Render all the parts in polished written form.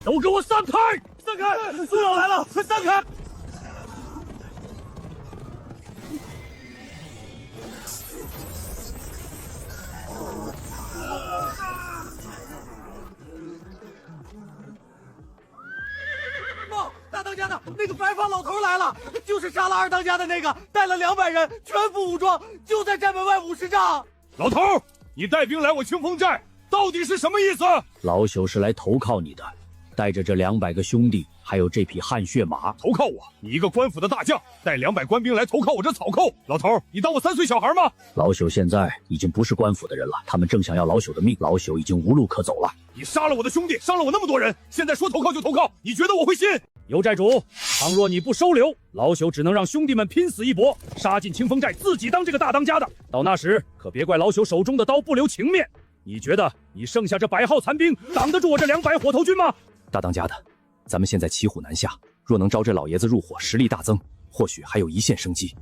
都给我散开！散开！苏老来了，快散开！大当家的那个白发老头来了，就是杀了二当家的那个，带了200人，全副武装，就在寨门外50丈。老头，你带兵来我清风寨，到底是什么意思？老朽是来投靠你的，带着这200个兄弟，还有这匹汗血马。投靠我？你一个官府的大将，带200官兵来投靠我这草寇？老头，你当我3岁小孩吗？老朽现在已经不是官府的人了，他们正想要老朽的命，老朽已经无路可走了。你杀了我的兄弟，伤了我那么多人，现在说投靠就投靠，你觉得我会信？尤寨主，倘若你不收留，老朽只能让兄弟们拼死一搏，杀进清风寨，自己当这个大当家的。到那时，可别怪老朽手中的刀不留情面。你觉得你剩下这100号残兵挡得住我这200火头军吗？大当家的，咱们现在骑虎难下，若能招这老爷子入伙，实力大增，或许还有一线生机。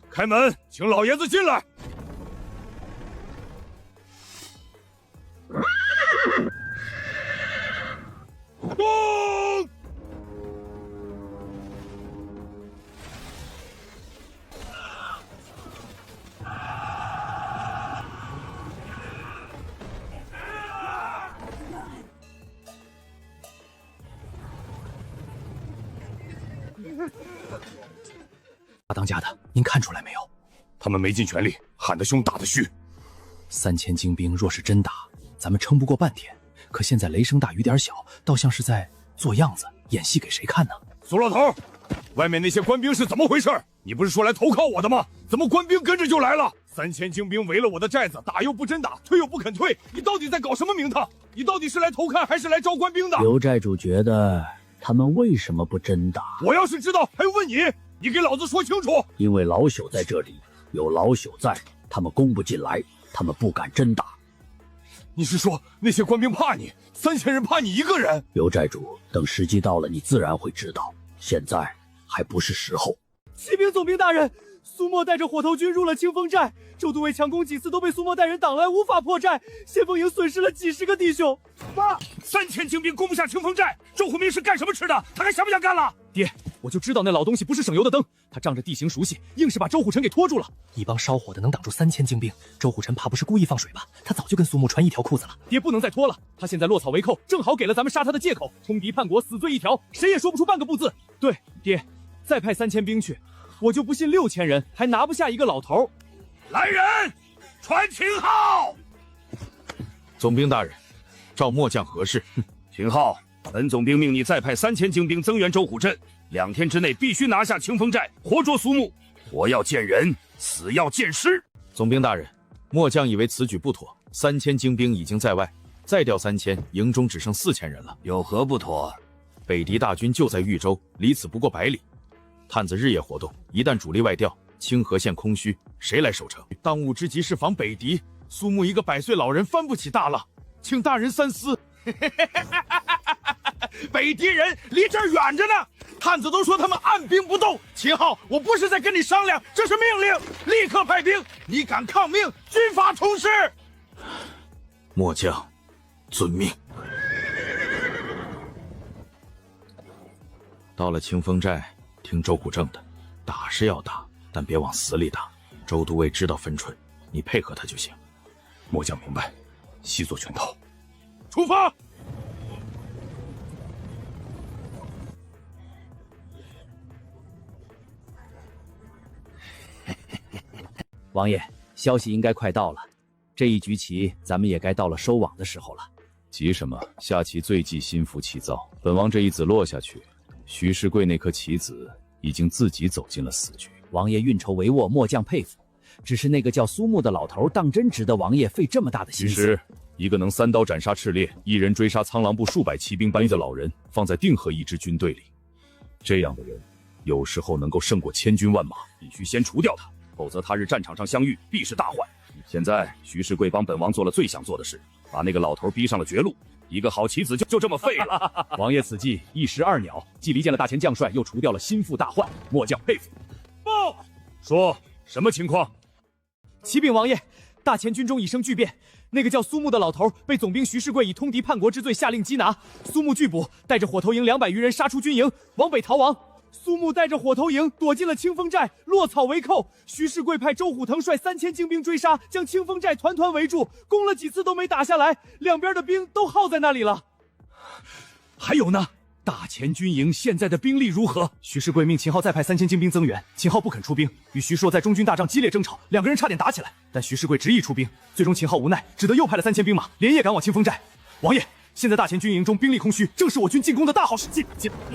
开门，请老爷子进来。攻！大当家的，您看出来没有？他们没尽全力，喊得凶，打得虚。3000精兵若是真打，咱们撑不过半天。可现在雷声大雨点小，倒像是在做样子，演戏给谁看呢？苏老头，外面那些官兵是怎么回事？你不是说来投靠我的吗？怎么官兵跟着就来了？3000精兵围了我的寨子，打又不真打，退又不肯退，你到底在搞什么名堂？你到底是来投看还是来招官兵的？刘寨主觉得他们为什么不真打？我要是知道还问你，你给老子说清楚。因为老朽在这里，有老朽在，他们攻不进来，他们不敢真打。你是说那些官兵怕你，3000人怕你一个人？刘寨主，等时机到了，你自然会知道。现在还不是时候。骑兵总兵大人，苏沫带着火头军入了清风寨，周都尉强攻几次都被苏沫带人挡来，无法破寨，先锋营损失了几十个弟兄。爸，3000精兵攻不下清风寨，周虎明是干什么吃的？他还想不想干了？爹，我就知道那老东西不是省油的灯，他仗着地形熟悉，硬是把周虎臣给拖住了。一帮烧火的能挡住3000精兵，周虎臣怕不是故意放水吧？他早就跟苏木穿一条裤子了。爹不能再拖了，他现在落草为寇，正好给了咱们杀他的借口，通敌叛国，死罪一条，谁也说不出半个不字。对，爹，再派3000兵去，我就不信6000人还拿不下一个老头。来人，传秦号。总兵大人，赵末将何事？秦号，本总兵命你再派3000精兵增援周虎镇，2天之内必须拿下清风寨，活捉苏木。活要见人，死要见尸。总兵大人，末将以为此举不妥，3000精兵已经在外，再调3000，营中只剩4000人了。有何不妥？北敌大军就在豫州，离此不过100里。探子日夜活动，一旦主力外调，清河县空虚，谁来守城？当务之急是防北敌。苏木一个100岁老人翻不起大浪，请大人三思。北敌人离这儿远着呢，探子都说他们按兵不动。秦昊，我不是在跟你商量，这是命令，立刻派兵。你敢抗命，军法从事。末将遵命。到了清风寨，听周虎正的，打是要打，但别往死里打。周都尉知道分寸，你配合他就行。末将明白，悉做全套。出发！王爷，消息应该快到了，这一局棋咱们也该到了收网的时候了。急什么？下棋最忌心浮气躁。本王这一子落下去，徐世贵那颗棋子已经自己走进了死局。王爷运筹帷幄，末将佩服。只是那个叫苏木的老头，当真值得王爷费这么大的心思？其实，一个能3刀斩杀赤烈，一人追杀苍狼部数百骑兵班的老人，放在定河一支军队里，这样的人，有时候能够胜过千军万马。必须先除掉他，否则他日战场上相遇，必是大患。现在徐世贵帮本王做了最想做的事，把那个老头逼上了绝路，一个好棋子就这么废了。王爷此计一石二鸟，既离间了大前将帅，又除掉了心腹大患，末将佩服。报，说什么情况？启禀王爷，大前军中已生巨变，那个叫苏木的老头被总兵徐世贵以通敌叛国之罪下令缉拿，苏木拒捕，带着火头营200余人杀出军营，往北逃亡。苏木带着火头营躲进了清风寨，落草为寇。徐世贵派周虎腾率3000精兵追杀，将清风寨团团围住，攻了几次都没打下来，两边的兵都耗在那里了。还有呢？大前军营现在的兵力如何？徐世贵命秦昊再派3000精兵增援，秦昊不肯出兵，与徐硕在中军大帐激烈争吵，两个人差点打起来，但徐世贵执意出兵，最终秦昊无奈，只得又派了3000兵马，连夜赶往清风寨。王爷，现在大前军营中兵力空虚，正是我军进攻的大好时机。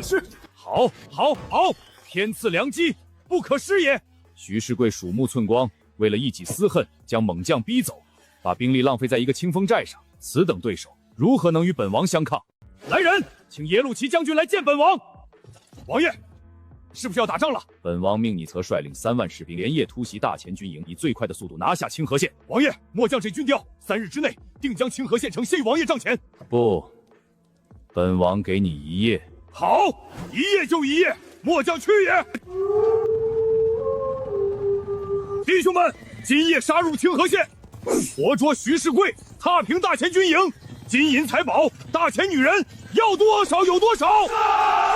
是，好，天赐良机，不可失也。徐世贵鼠目寸光，为了一己私恨，将猛将逼走，把兵力浪费在一个清风寨上，此等对手如何能与本王相抗？来人，请耶路齐将军来见本王。王爷，是不是要打仗了？本王命你侧率领3万士兵连夜突袭大前军营，以最快的速度拿下清河县。王爷，末将这军调3日之内定将清河县城献于王爷帐前。不，本王给你1夜。好，1夜就1夜，末将去也。弟兄们，今夜杀入清河县，活捉徐世贵，踏平大前军营，金银财宝、大前女人要多少有多少。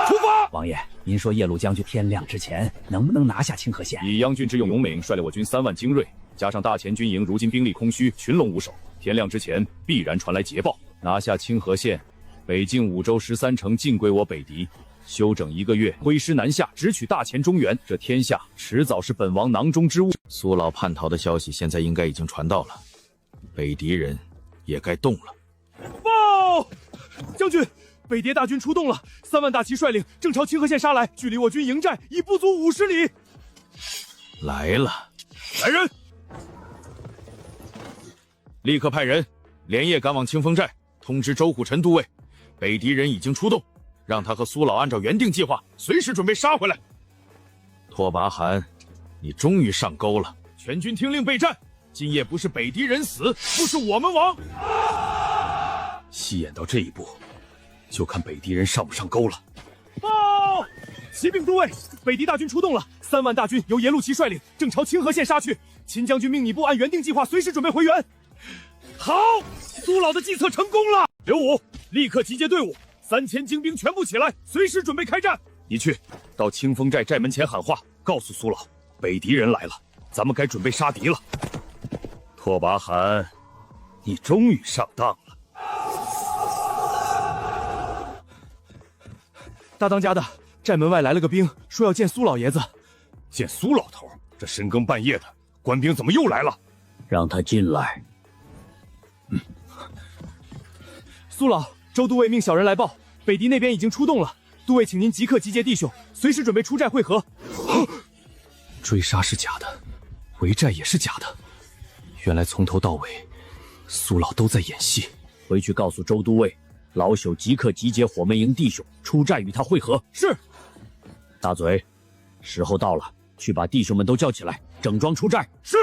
出发！王爷，您说耶路将军天亮之前能不能拿下清河县？以杨军之勇勇猛，率领我军3万精锐，加上大前军营如今兵力空虚，群龙无首，天亮之前必然传来捷报，拿下清河县，北境5州13城尽归我北狄。休整1个月，挥师南下，直取大前中原，这天下迟早是本王囊中之物。苏老叛逃的消息现在应该已经传到了，北狄人也该动了。报，将军，北狄大军出动了，3万大骑率领，正朝清河县杀来，距离我军营寨已不足50里。来了，来人！立刻派人连夜赶往清风寨，通知周虎臣都尉，北狄人已经出动，让他和苏老按照原定计划，随时准备杀回来。拓跋汗，你终于上钩了！全军听令备战，今夜不是北狄人死，不是我们亡。戏演到这一步，就看北狄人上不上钩了。报，骑兵都尉，北狄大军出动了，3万大军由耶路齐率领，正朝清河县杀去。秦将军命你部按原定计划，随时准备回援。好，苏老的计策成功了。刘武，立刻集结队伍，3000精兵全部起来，随时准备开战。你去到清风寨寨门前喊话，告诉苏老，北狄人来了，咱们该准备杀敌了。拓跋汗，你终于上当了。大当家的，寨门外来了个兵，说要见苏老爷子。见苏老头，这深更半夜的，官兵怎么又来了？让他进来。苏老，周都尉命小人来报，北狄那边已经出动了。都尉，请您即刻集结弟兄，随时准备出寨会合。追杀是假的，围寨也是假的，原来从头到尾，苏老都在演戏。回去告诉周都尉，老朽即刻集结火门营弟兄出寨与他会合。是。大嘴，时候到了，去把弟兄们都叫起来，整装出寨。是。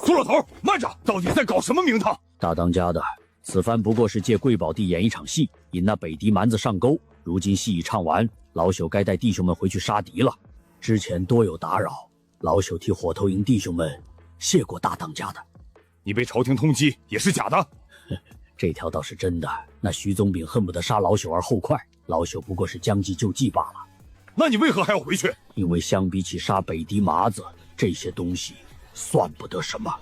苏老头，慢着，到底在搞什么名堂？大当家的，此番不过是借贵宝地演一场戏，引那北狄蛮子上钩。如今戏已唱完，老朽该带弟兄们回去杀敌了。之前多有打扰，老朽替火头营弟兄们谢过大当家的。你被朝廷通缉也是假的？这条倒是真的。那徐宗炳恨不得杀老朽而后快，老朽不过是将计就计罢了。那你为何还要回去？因为相比起杀北狄麻子，这些东西算不得什么。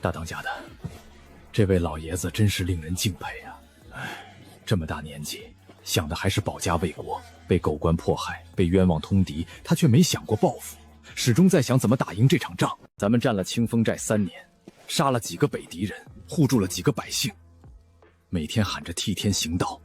大当家的，这位老爷子真是令人敬佩啊！这么大年纪，想的还是保家卫国，被狗官迫害，被冤枉通敌，他却没想过报复，始终在想怎么打赢这场仗。咱们占了清风寨3年，杀了几个北狄人，护住了几个百姓，每天喊着替天行道，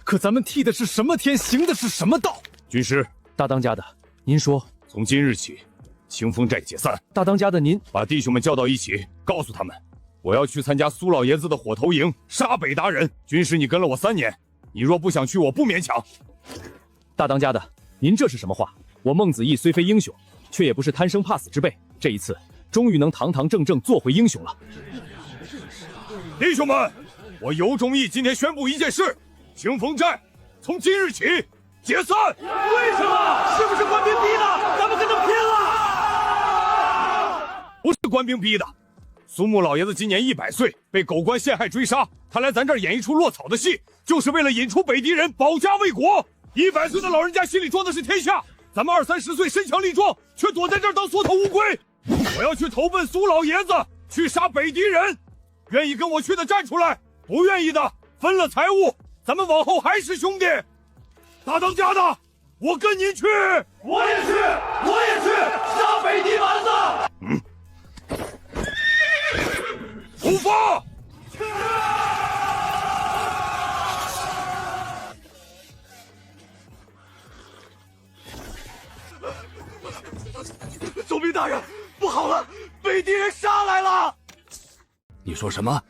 可咱们替的是什么天，行的是什么道？军师，大当家的，您说，从今日起，清风寨解散。大当家的您把弟兄们叫到一起，告诉他们，我要去参加苏老爷子的火头营，杀北达人。军师，你跟了我3年，你若不想去，我不勉强。大当家的，您这是什么话？我孟子义虽非英雄，却也不是贪生怕死之辈。这一次，终于能堂堂正正做回英雄了。弟兄们，我尤忠义今天宣布一件事：清风寨从今日起解散。为什么？是不是官兵逼的？咱们跟他拼了！不是官兵逼的。苏木老爷子今年100岁，被狗官陷害追杀，他来咱这儿演一出落草的戏，就是为了引出北狄人，保家卫国。100岁的老人家心里装的是天下，咱们20-30岁身强力壮，却躲在这儿当缩头乌龟。我要去投奔苏老爷子，去杀北狄人。愿意跟我去的站出来，不愿意的分了财物，咱们往后还是兄弟。大当家的，我跟您去。我也去，杀北狄蛮子。出发！总兵大人，不好了，北狄人杀来了！你说什么？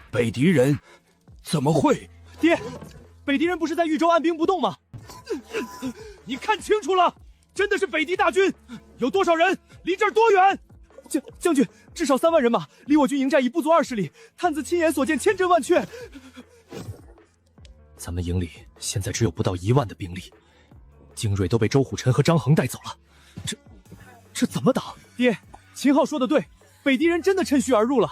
北狄人？怎么会？爹，北狄人不是在豫州按兵不动吗？你看清楚了，真的是北狄大军，有多少人？离这儿多远？将军，至少3万人马，离我军营寨已不足20里。探子亲眼所见，千真万确。咱们营里现在只有不到1万的兵力，精锐都被周虎臣和张衡带走了。这怎么挡？爹，秦昊说的对，北狄人真的趁虚而入了。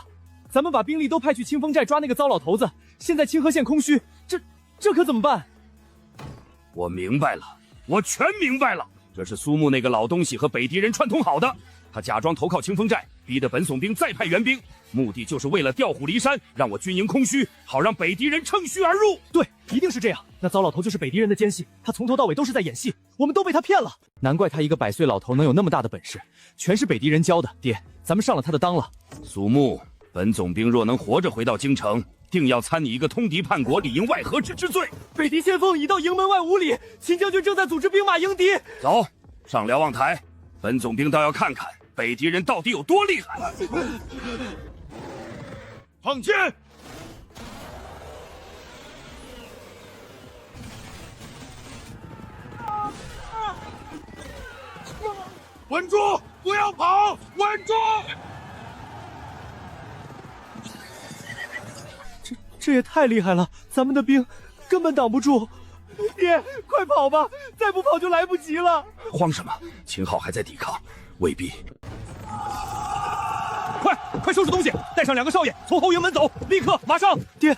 咱们把兵力都派去清风寨抓那个糟老头子，现在清河县空虚，这可怎么办？我明白了，我全明白了，这是苏木那个老东西和北狄人串通好的。他假装投靠清风寨，逼得本总兵再派援兵，目的就是为了调虎离山，让我军营空虚，好让北狄人趁虚而入。对，一定是这样。那糟老头就是北狄人的奸细，他从头到尾都是在演戏，我们都被他骗了。难怪他一个100岁老头能有那么大的本事，全是北狄人教的。爹，咱们上了他的当了。苏木，本总兵若能活着回到京城，定要参你一个通敌叛国、里应外合之罪。北狄先锋已到营门外5里，秦将军正在组织兵马迎敌。走，上瞭望台，本总兵倒要看看北狄人到底有多厉害。放箭！稳住！不要跑！稳住！这也太厉害了，咱们的兵根本挡不住。爹，快跑吧，再不跑就来不及了。慌什么？秦昊还在抵抗，未必。快收拾东西，带上2个少爷，从后营门走，立刻马上。爹，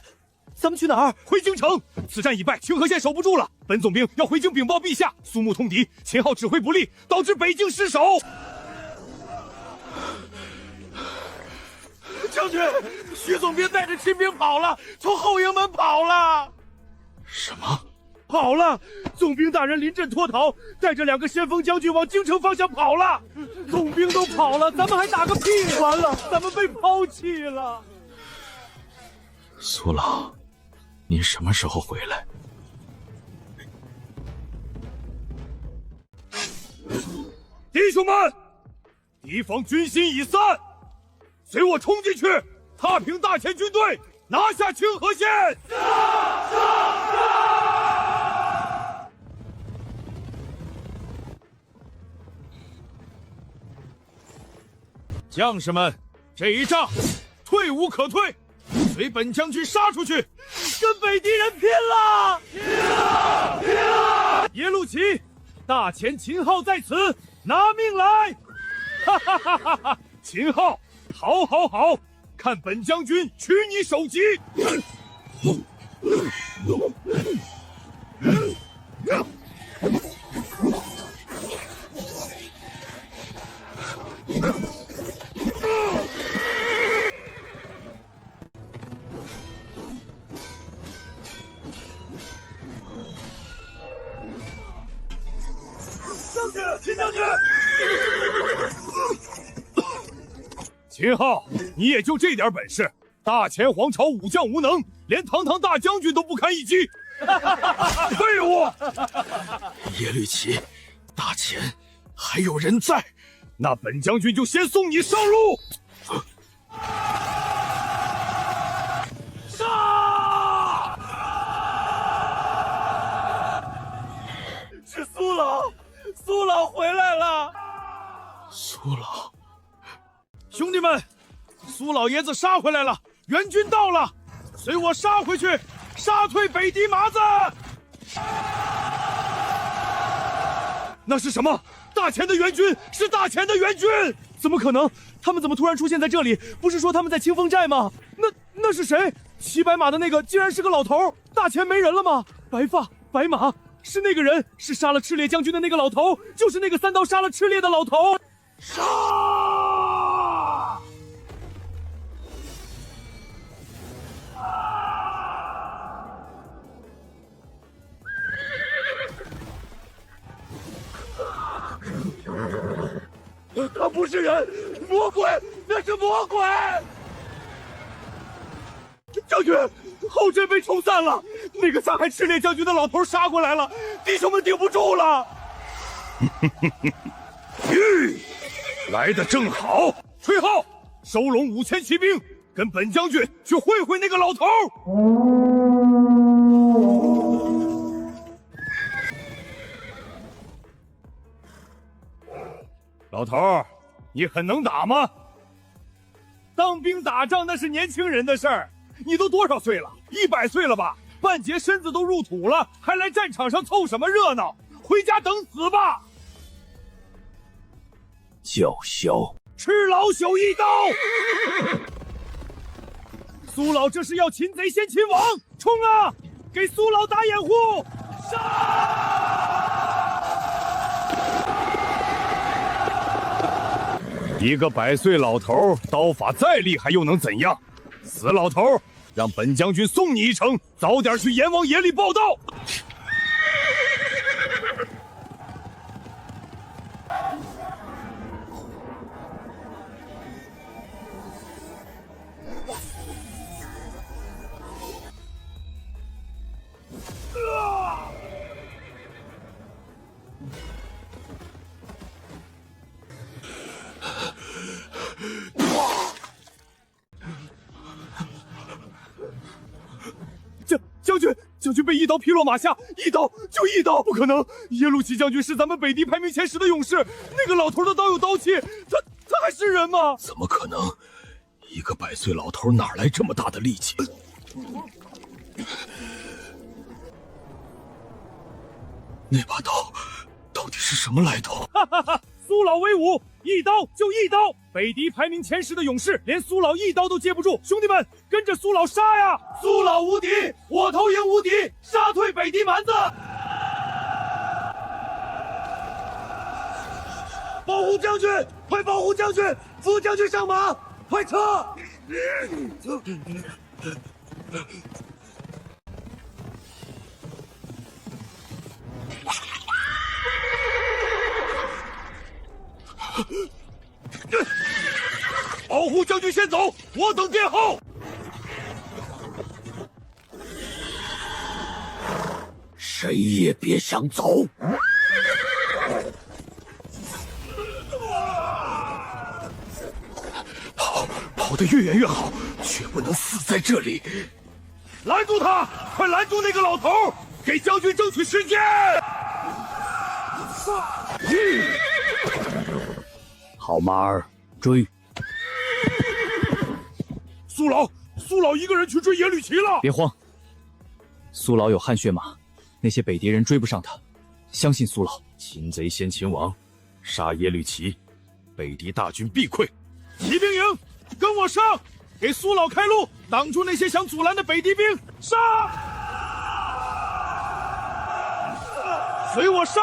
咱们去哪儿？回京城。此战已败，清河县守不住了。本总兵要回京禀报陛下，苏木通敌，秦昊指挥不力，导致北京失守。将军，徐总兵带着亲兵跑了，从后营门跑了。什么？跑了！总兵大人临阵脱逃，带着2个先锋将军往京城方向跑了。总兵都跑了，咱们还打个屁！完了，咱们被抛弃了。苏老，您什么时候回来？弟兄们，敌方军心已散，随我冲进去，踏平大前军队，拿下清河县！将士们，这一仗退无可退，随本将军杀出去，跟北狄人拼了！拼了！耶路齐，大前秦昊在此，拿命来！哈哈哈哈哈！秦昊，好，好，好，看本将军取你首级！秦将军，秦昊，你也就这点本事，大前皇朝武将无能，连堂堂大将军都不堪一击，废物！耶律齐，大前还有人在，那本将军就先送你上路。杀！是苏老，苏老回来了。苏老，兄弟们，苏老爷子杀回来了，援军到了，随我杀回去，杀退北狄麻子。那是什么？大前的援军，是大前的援军！怎么可能？他们怎么突然出现在这里？不是说他们在清风寨吗？那是谁？骑白马的那个竟然是个老头！大前没人了吗？白发白马，是那个人，是杀了赤烈将军的那个老头，就是那个3刀杀了赤烈的老头。杀！他不是人，魔鬼，那是魔鬼！将军，后阵被冲散了，那个杀害赤烈将军的老头杀过来了，弟兄们顶不住了。来得正好，吹号，收拢5000骑兵，跟本将军去会会那个老头。老头，你很能打吗？当兵打仗那是年轻人的事儿，你都多少岁了？100岁了吧？半截身子都入土了，还来战场上凑什么热闹？回家等死吧！叫嚣！吃老朽一刀！苏老这是要擒贼先擒王，冲啊！给苏老打掩护！杀！一个100岁老头，刀法再厉害又能怎样？死老头，让本将军送你一程，早点去阎王爷里报到。将军被一刀劈落马下，一刀就一刀，不可能！耶路齐将军是咱们北狄排名前10的勇士，那个老头的刀有刀气，他还是人吗？怎么可能？一个100岁老头哪来这么大的力气？那把刀到底是什么来头？哈哈哈！苏老威武，一刀就一刀！北狄排名前10的勇士，连苏老一刀都接不住，兄弟们跟着苏老杀呀！苏老无敌，火头营无敌，杀退北狄蛮子！保护将军，快保护将军！副将军上马，快撤！保护将军先走，我等殿后。谁也别想走！跑得越远越好，绝不能死在这里。拦住他！快拦住那个老头，给将军争取时间！好，马儿追！苏老一个人去追耶律齐了。别慌，苏老有汗血马，那些北狄人追不上他。相信苏老。擒贼先擒王，杀耶律齐，北狄大军必溃。骑兵营，跟我上，给苏老开路，挡住那些想阻拦的北狄兵！杀！随我杀！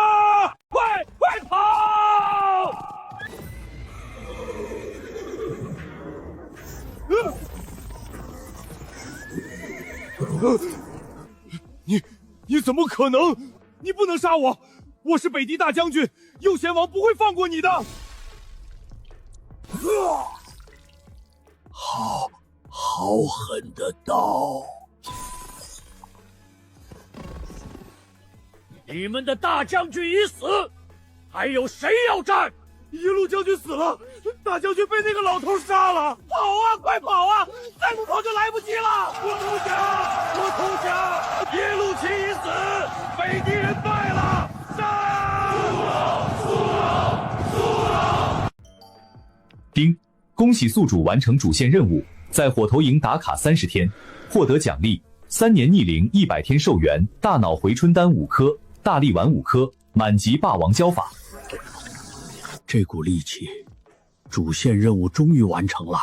快跑！你怎么可能？你不能杀我！我是北狄大将军，右贤王不会放过你的！好狠的刀！你们的大将军已死，还有谁要战？一路将军死了，大将军被那个老头杀了！跑啊，快跑啊！再不跑就来不及了！我投降！耶路齐已死，北狄人败了！杀！苏老！丁，恭喜宿主完成主线任务，在火头营打卡30天，获得奖励：3年逆龄100天寿元，大脑回春丹5颗，大力丸5颗，满级霸王教法。这股力气主线任务终于完成了。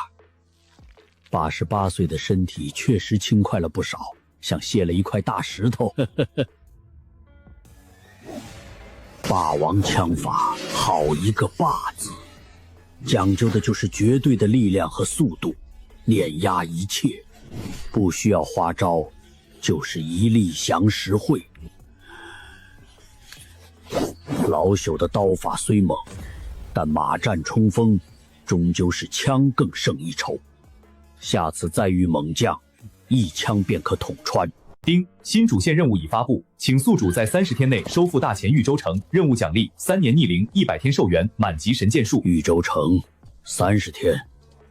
88岁的身体确实轻快了不少，像卸了一块大石头。霸王枪法，好一个霸字！讲究的就是绝对的力量和速度，碾压一切，不需要花招，就是一力降十会。老朽的刀法虽猛，但马战冲锋，终究是枪更胜一筹。下次再遇猛将，一枪便可捅穿。丁，新主线任务已发布，请宿主在30天内收复大前豫州城。任务奖励：3年逆鳞，100天寿元，满级神剑术。豫州城30天，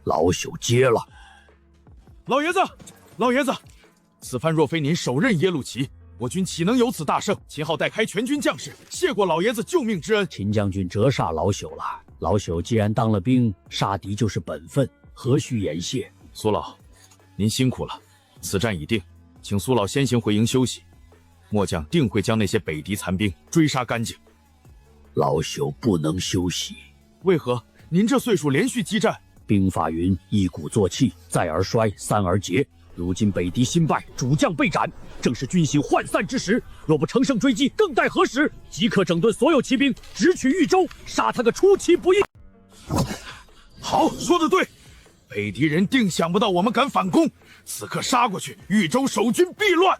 老朽接了。老爷子，老爷子，此番若非您手刃耶路齐，我军岂能有此大胜？秦昊代开全军将士，谢过老爷子救命之恩。秦将军折煞老朽了。老朽既然当了兵，杀敌就是本分，何须言谢？苏老，您辛苦了，此战已定，请苏老先行回营休息。末将定会将那些北敌残兵追杀干净。老朽不能休息。为何？您这岁数连续激战。兵法云：一鼓作气，再而衰，三而竭。如今北敌新败，主将被斩，正是军心涣散之时。若不乘胜追击，更待何时？即刻整顿所有骑兵，直取豫州，杀他个出其不意。好，说得对，北敌人定想不到我们敢反攻，此刻杀过去，豫州守军必乱。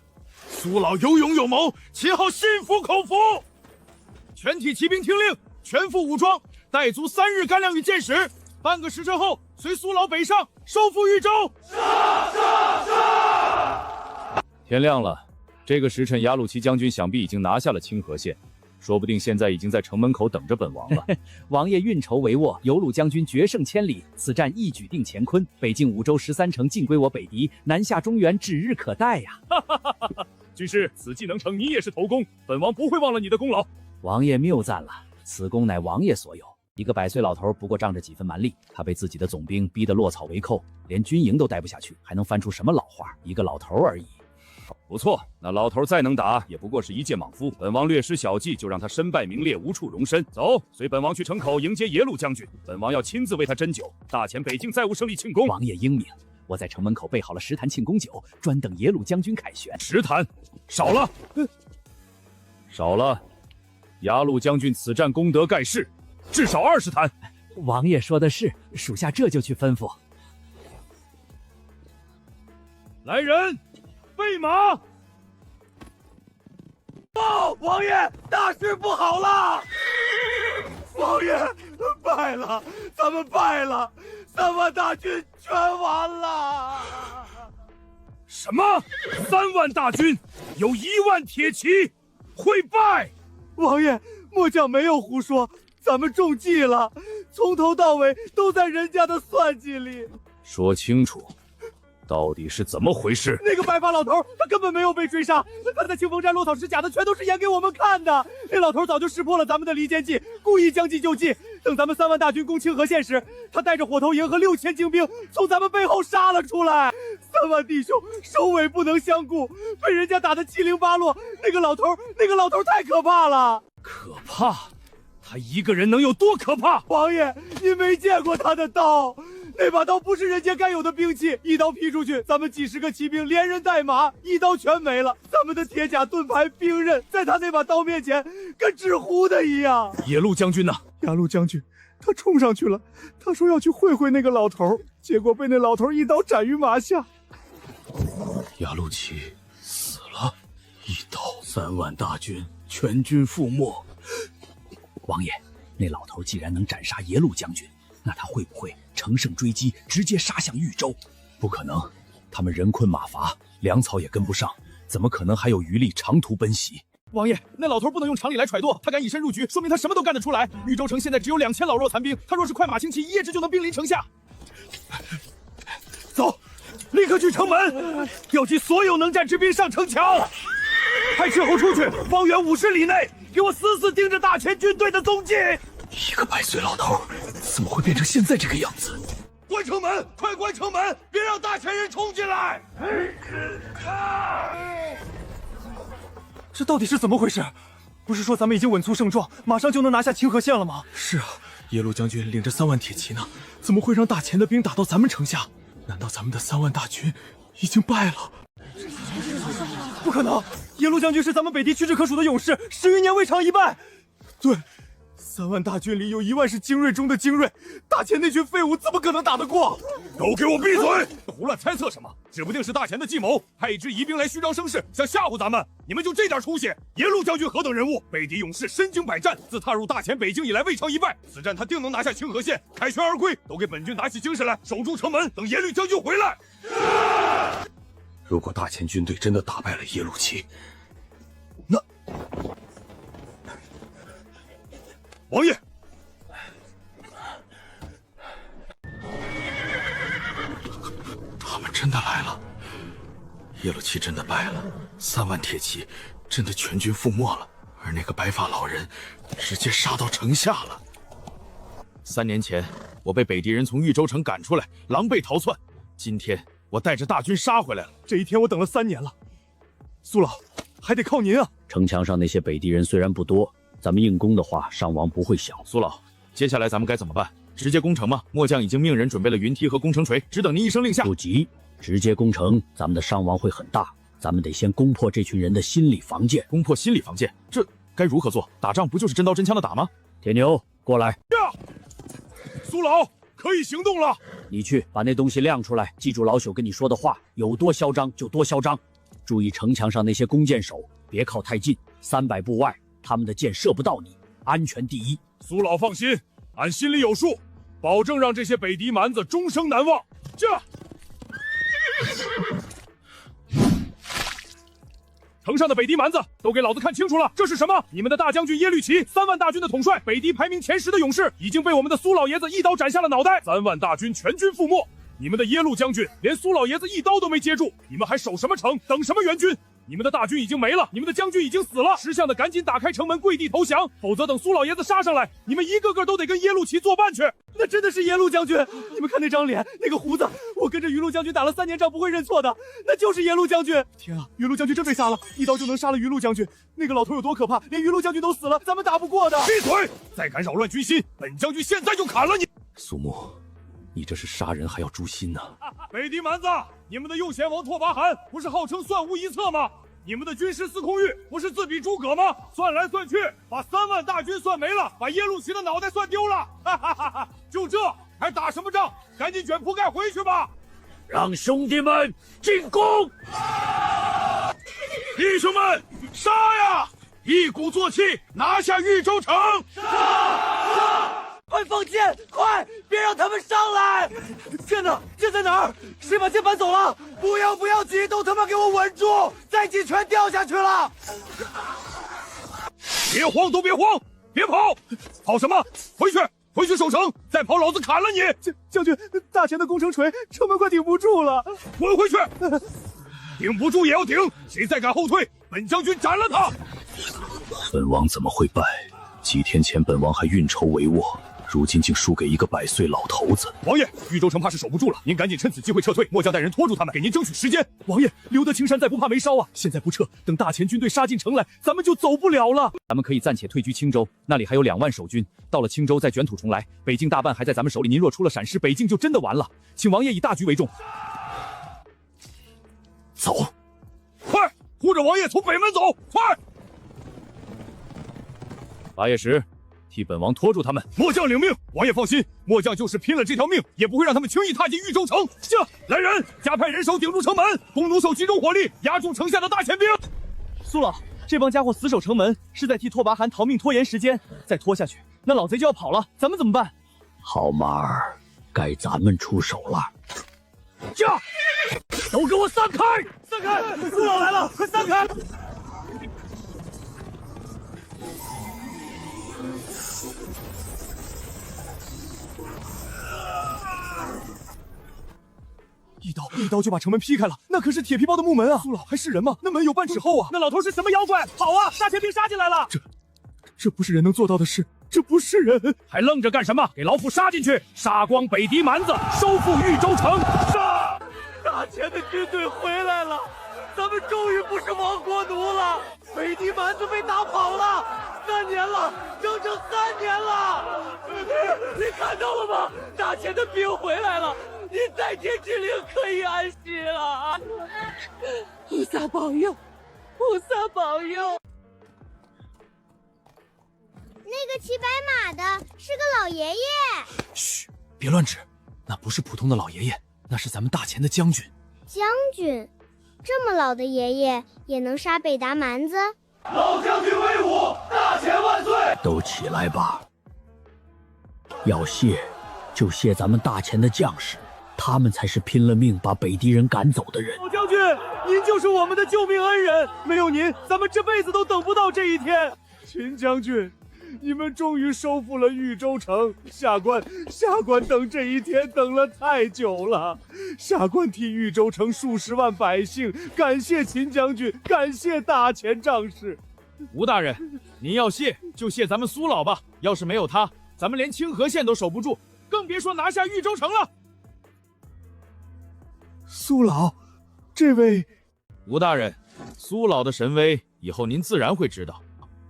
苏老有勇有谋，秦昊心服口服。全体骑兵听令，全副武装，带足3日干粮与箭矢，半个时辰后随苏老北上，收复豫州。天亮了，这个时辰，雅鲁齐将军想必已经拿下了清河县，说不定现在已经在城门口等着本王了。王爷运筹帷幄，有鲁将军决胜千里，此战一举定乾坤，北境5州13城尽归我北敌，南下中原指日可待呀！军师，此计能成，你也是头功，本王不会忘了你的功劳。王爷谬赞了，此功乃王爷所有。一个100岁老头不过仗着几分蛮力，他被自己的总兵逼得落草为寇，连军营都待不下去，还能翻出什么老话？一个老头而已。不错，那老头再能打，也不过是一介莽夫。本王略施小计，就让他身败名裂，无处容身。走，随本王去城口迎接耶路将军。本王要亲自为他斟酒，大前北境再无胜利庆功。王爷英明，我在城门口备好了10坛庆功酒，专等耶路将军凯旋。10坛，少了，少了。雅鲁将军此战功德盖世，至少20坛。王爷说的是，属下这就去吩咐。来人，备马！王爷，大事不好了！王爷，败了，咱们败了，3万大军全完了！什么？3万大军，有1万铁骑，会败？王爷，末将没有胡说，咱们中计了，从头到尾都在人家的算计里。说清楚，到底是怎么回事？那个白发老头，他根本没有被追杀，他在清风寨落草是假的，全都是演给我们看的。那老头早就识破了咱们的离间计，故意将计就计。等咱们3万大军攻清河县时，他带着火头营和6000精兵从咱们背后杀了出来。3万弟兄首尾不能相顾，被人家打得七零八落。那个老头太可怕了。可怕？他一个人能有多可怕？王爷，您没见过他的刀，那把刀不是人间该有的兵器，一刀劈出去，咱们几10个骑兵连人带马，一刀全没了。咱们的铁甲、盾牌、兵刃，在他那把刀面前，跟纸糊的一样。野鹿将军呢？雅鲁将军，他冲上去了，他说要去会会那个老头，结果被那老头一刀斩于马下。雅鲁齐死了，一刀，3万大军全军覆没。王爷，那老头既然能斩杀耶路将军，那他会不会乘胜追击，直接杀向豫州？不可能，他们人困马乏，粮草也跟不上，怎么可能还有余力长途奔袭？王爷，那老头不能用常理来揣度，他敢以身入局，说明他什么都干得出来。豫州城现在只有2000老弱残兵，他若是快马轻骑，一夜之就能兵临城下。走，立刻去城门，调集所有能战之兵上城墙，派斥候出去，方圆50里内，给我死死盯着大前军队的踪迹。一个100岁老头，怎么会变成现在这个样子？关城门，快关城门，别让大前人冲进来！这到底是怎么回事？不是说咱们已经稳操胜状，马上就能拿下清河县了吗？是啊，耶路将军领着3万铁骑呢，怎么会让大钱的兵打到咱们城下？难道咱们的3万大军已经败了？不可能！耶路将军是咱们北地屈指可数的勇士，10余年未尝一败。对，3万大军里有1万是精锐中的精锐，大钱那群废物怎么可能打得过？都给我闭嘴！胡乱猜测什么？指不定是大钱的计谋，派一支疑兵来虚张声势，想吓唬咱们。你们就这点出息？耶路将军何等人物？北敌勇士身经百战，自踏入大钱北境以来未尝一败。此战他定能拿下清河县，凯旋而归。都给本军打起精神来，守住城门，等耶律将军回来。如果大钱军队真的打败了耶路齐，那王爷，他们真的来了，耶路齐真的败了，3万铁骑真的全军覆没了，而那个白发老人直接杀到城下了。3年前，我被北敌人从豫州城赶出来，狼狈逃窜。今天我带着大军杀回来了。这一天我等了3年了，苏老，还得靠您啊！城墙上那些北地人虽然不多，咱们硬攻的话，伤亡不会小。苏老，接下来咱们该怎么办？直接攻城吗？末将已经命人准备了云梯和攻城锤，只等您一声令下。不急，直接攻城，咱们的伤亡会很大。咱们得先攻破这群人的心理防线。攻破心理防线，这该如何做？打仗不就是真刀真枪的打吗？铁牛，过来。苏老，可以行动了。你去把那东西亮出来，记住老朽跟你说的话，有多嚣张就多嚣张。注意城墙上那些弓箭手，别靠太近，300步外，他们的箭射不到你，安全第一。苏老放心，俺心里有数，保证让这些北敌蛮子终生难忘。这。城上的北敌蛮子都给老子看清楚了，这是什么？你们的大将军耶律齐，3万大军的统帅，北敌排名前10的勇士，已经被我们的苏老爷子一刀斩下了脑袋，3万大军全军覆没。你们的耶路将军连苏老爷子一刀都没接住，你们还守什么城？等什么援军？你们的大军已经没了，你们的将军已经死了，识相的赶紧打开城门跪地投降，否则等苏老爷子杀上来，你们一个个都得跟耶路齐作伴去。那真的是耶路将军，你们看那张脸，那个胡子，我跟着于路将军打了3年仗，不会认错的，那就是耶路将军。天啊，于路将军真被杀了，一刀就能杀了于路将军，那个老头有多可怕，连于路将军都死了，咱们打不过的。闭嘴！再敢扰乱军心，本将军现在就砍了你！苏木，你这是杀人还要诛心呢！北敌蛮子，你们的右贤王拓跋汗不是号称算无一策吗？你们的军师司空玉不是自比诸葛吗？算来算去，把3万大军算没了，把耶路齐的脑袋算丢了，哈哈哈哈！就这还打什么仗？赶紧卷铺盖回去吧！让兄弟们进攻！弟兄们，杀呀！一鼓作气，拿下豫州城！快放箭！快，别让他们上来！箭呢？箭在哪儿？谁把箭搬走了？不要急，都他妈给我稳住！再急全掉下去了！别慌，都别慌，别跑！跑什么？回去守城！再跑，老子砍了你！将军，大钱的攻城锤，城门快顶不住了！滚回去！顶不住也要顶！谁再敢后退，本将军斩了他！本王怎么会败？几天前本王还运筹帷幄，如今竟输给一个100岁老头子。王爷，豫州城怕是守不住了，您赶紧趁此机会撤退。末将带人拖住他们，给您争取时间。王爷，留得青山在，不怕没烧啊！现在不撤，等大钱军队杀进城来，咱们就走不了了。咱们可以暂且退居青州，那里还有2万守军，到了青州再卷土重来。北境大半还在咱们手里，您若出了闪失，北境就真的完了。请王爷以大局为重。走，快，护着王爷从北门走，快！八月10，替本王拖住他们。末将领命。王爷放心，末将就是拼了这条命，也不会让他们轻易踏进豫州城。这，来人，加派人手顶住城门，弓弩手集中火力，压住城下的大钱兵。苏老，这帮家伙死守城门，是在替拓跋汗逃命拖延时间。再拖下去，那老贼就要跑了，咱们怎么办？好马儿，该咱们出手了。驾！都给我散开！散开！苏老来了，快散开！一刀就把城门劈开了，那可是铁皮包的木门啊！苏老，还是人吗？那门有半尺厚啊！那老头是什么妖怪？跑啊！大钱兵杀进来了！这不是人能做到的事，这不是人！还愣着干什么？给老夫杀进去，杀光北敌蛮子，收复豫州城！杀！大钱的军队回来了，咱们终于不是亡国奴了！北狄蛮子被打跑了，3年了，整整3年了！你看到了吗？大前的兵回来了，你在天之灵可以安息了。菩萨保佑，菩萨保佑！那个骑白马的是个老爷爷。嘘，别乱指，那不是普通的老爷爷，那是咱们大前的将军。将军，这么老的爷爷也能杀北达蛮子？老将军威武，大前万岁！都起来吧！要谢就谢咱们大前的将士，他们才是拼了命把北狄人赶走的人。老将军，您就是我们的救命恩人，没有您，咱们这辈子都等不到这一天。秦将军，你们终于收复了豫州城，下官等这一天等了太久了。下官替豫州城数十万百姓感谢秦将军，感谢大前将士。吴大人，您要谢就谢咱们苏老吧，要是没有他，咱们连清河县都守不住，更别说拿下豫州城了。苏老，这位吴大人，苏老的神威，以后您自然会知道。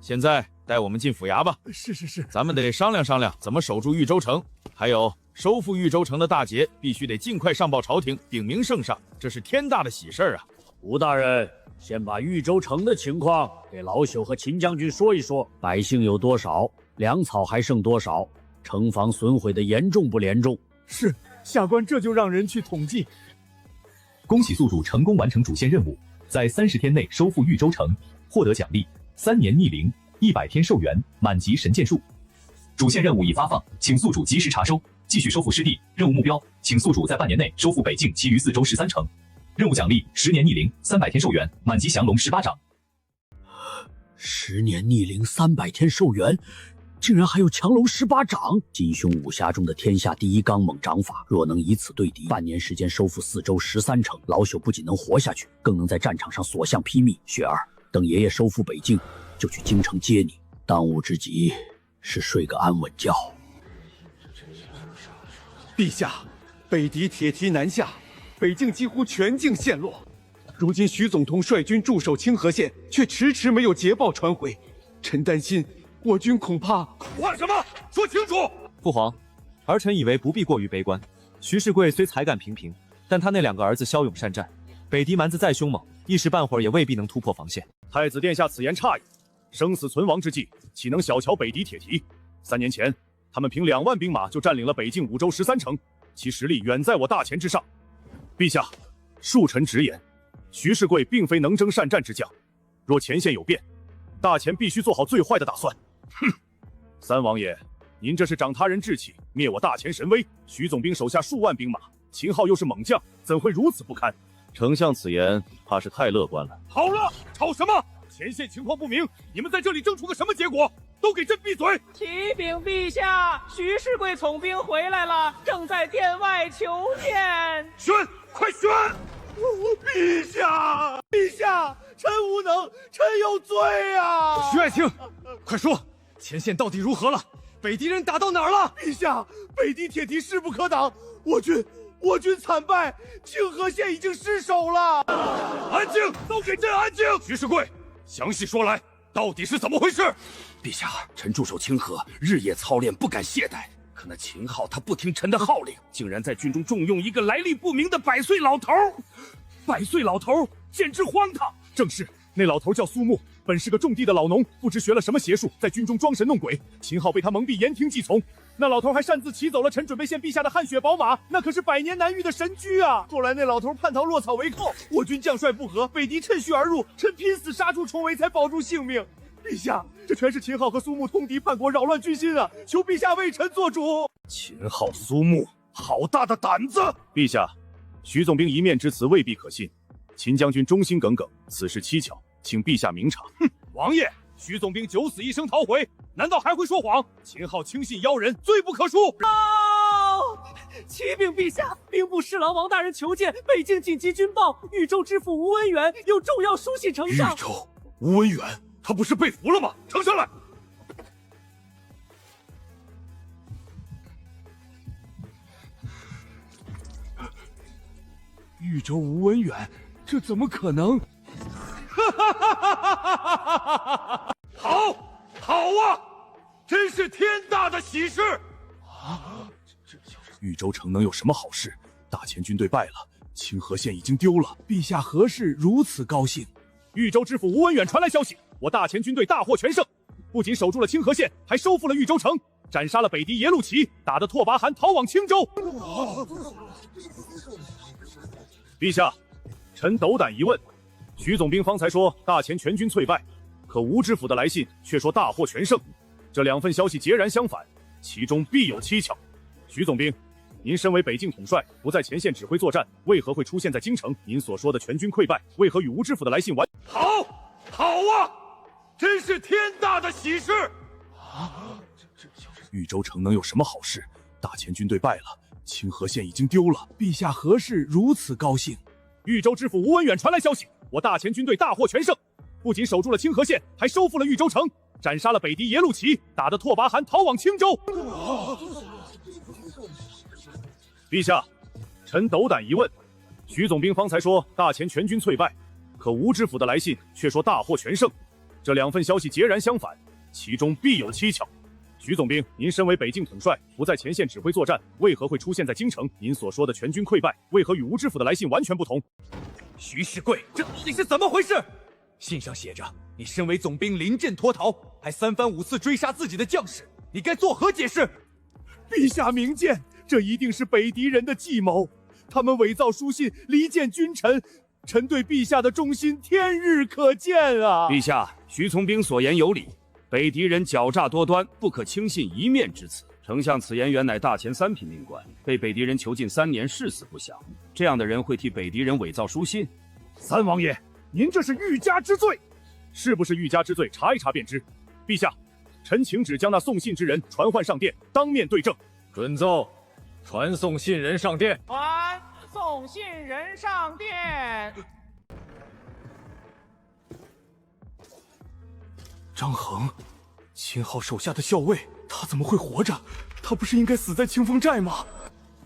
现在带我们进府衙吧。是，咱们得商量商量怎么守住豫州城，还有收复豫州城的大捷必须得尽快上报朝廷，禀明圣上，这是天大的喜事啊！吴大人，先把豫州城的情况给老朽和秦将军说一说，百姓有多少，粮草还剩多少，城防损毁的严重不严重？是，下官这就让人去统计。恭喜宿主成功完成主线任务，在30天内收复豫州城，获得奖励3年逆鳞，100天寿元，满级神剑术。主线任务已发放，请宿主及时查收，继续收复失地。任务目标，请宿主在半年内收复北境其余4州13城。任务奖励10年逆鳞，300天寿元，满级降龙18掌。10年逆鳞300天寿元，竟然还有强龙18掌！金兄武侠中的天下第一刚猛掌法，若能以此对敌，半年时间收复4州13城，老朽不仅能活下去，更能在战场上所向披靡。雪儿，等爷爷收复北境，就去京城接你。当务之急是睡个安稳觉。陛下，北狄铁蹄南下，北境几乎全境陷落。如今徐总统率军驻守清河县，却迟迟没有捷报传回。臣担心我军恐怕……话什么？说清楚！父皇，儿臣以为不必过于悲观。徐世贵虽才干平平，但他那2个儿子骁勇善战，北狄蛮子再凶猛，一时半会儿也未必能突破防线。太子殿下此言差矣，生死存亡之际，岂能小瞧北狄铁蹄？3年前，他们凭2万兵马就占领了北境5州13城，其实力远在我大前之上。陛下，恕臣直言，徐世贵并非能征善战之将，若前线有变，大前必须做好最坏的打算。哼，三王爷，您这是长他人志气，灭我大前神威。徐总兵手下数万兵马，秦昊又是猛将，怎会如此不堪？丞相此言怕是太乐观了。好了，吵什么？前线情况不明，你们在这里争出个什么结果？都给朕闭嘴！启禀陛下，徐世贵总兵回来了，正在殿外求见。宣，快宣！陛下，陛下，臣无能，臣有罪啊！徐爱卿，快说，前线到底如何了？北狄人打到哪儿了？陛下，北狄铁蹄势不可挡，我军惨败，清河县已经失守了。安静，都给朕安静！徐世贵，详细说来，到底是怎么回事？陛下，臣驻守清河，日夜操练，不敢懈怠。可那秦昊他不听臣的号令，竟然在军中重用一个来历不明的100岁老头。100岁老头简直荒唐！正是，那老头叫苏木，本是个种地的老农，不知学了什么邪术，在军中装神弄鬼。秦昊被他蒙蔽，言听计从。那老头还擅自骑走了臣准备献陛下的汗血宝马，那可是100年难遇的神驹啊！后来那老头叛逃，落草为寇，我军将帅不和，北狄趁虚而入，臣拼死杀出重围，才保住性命。陛下，这全是秦昊和苏木通敌叛国，扰乱军心啊！求陛下为臣做主。秦昊、苏木，好大的胆子！陛下，徐总兵一面之词未必可信，秦将军忠心耿耿，此事蹊跷，请陛下明察。哼，王爷，徐总兵九死一生逃回，难道还会说谎？秦昊轻信妖人，罪不可恕。启禀陛下，兵部侍郎王大人求见，北境紧急军报，豫州知府吴文远有重要书信呈上。豫州，吴文远，他不是被俘了吗？呈上来。豫州吴文远，这怎么可能？哼，好，好啊，真是天大的喜事！豫州城能有什么好事？大前军队败了，清河县已经丢了。陛下何事如此高兴？豫州知府吴文远传来消息，我大前军队大获全胜，不仅守住了清河县，还收复了豫州城，斩杀了北狄耶路齐，打得拓跋汗逃往青州。陛下，臣斗胆一问，徐总兵方才说大前全军溃败，可吴知府的来信却说大获全胜，这两份消息截然相反，其中必有蹊跷。徐总兵，您身为北境统帅，不在前线指挥作战，为何会出现在京城？您所说的全军溃败，为何与吴知府的来信完？好，好啊，真是天大的喜事！豫州城能有什么好事？大前军队败了，清河县已经丢了。陛下何事如此高兴？豫州知府吴文远传来消息，我大前军队大获全胜，不仅守住了清河县，还收复了豫州城，斩杀了北狄耶路齐，打得拓跋汗逃往青州。陛下，臣斗胆一问，徐总兵方才说大前全军溃败，可吴知府的来信却说大获全胜，这两份消息截然相反，其中必有蹊跷。徐总兵，您身为北境统帅，不在前线指挥作战，为何会出现在京城？您所说的全军溃败，为何与吴知府的来信完全不同？徐世贵，这到底是怎么回事？信上写着，你身为总兵临阵脱逃，还3番5次追杀自己的将士，你该作何解释？陛下明鉴，这一定是北狄人的计谋，他们伪造书信，离间君臣，臣对陛下的忠心天日可见啊！陛下，徐从兵所言有理，北狄人狡诈多端，不可轻信一面之词。丞相此言原乃大前3品命官，被北狄人囚禁3年，誓死不降。这样的人会替北狄人伪造书信？三王爷，您这是欲加之罪，是不是欲加之罪？查一查便知。陛下，臣请旨将那送信之人传唤上殿，当面对证。准奏，传送信人上殿。传送信人上殿。张衡，秦昊手下的校尉，他怎么会活着？他不是应该死在清风寨吗？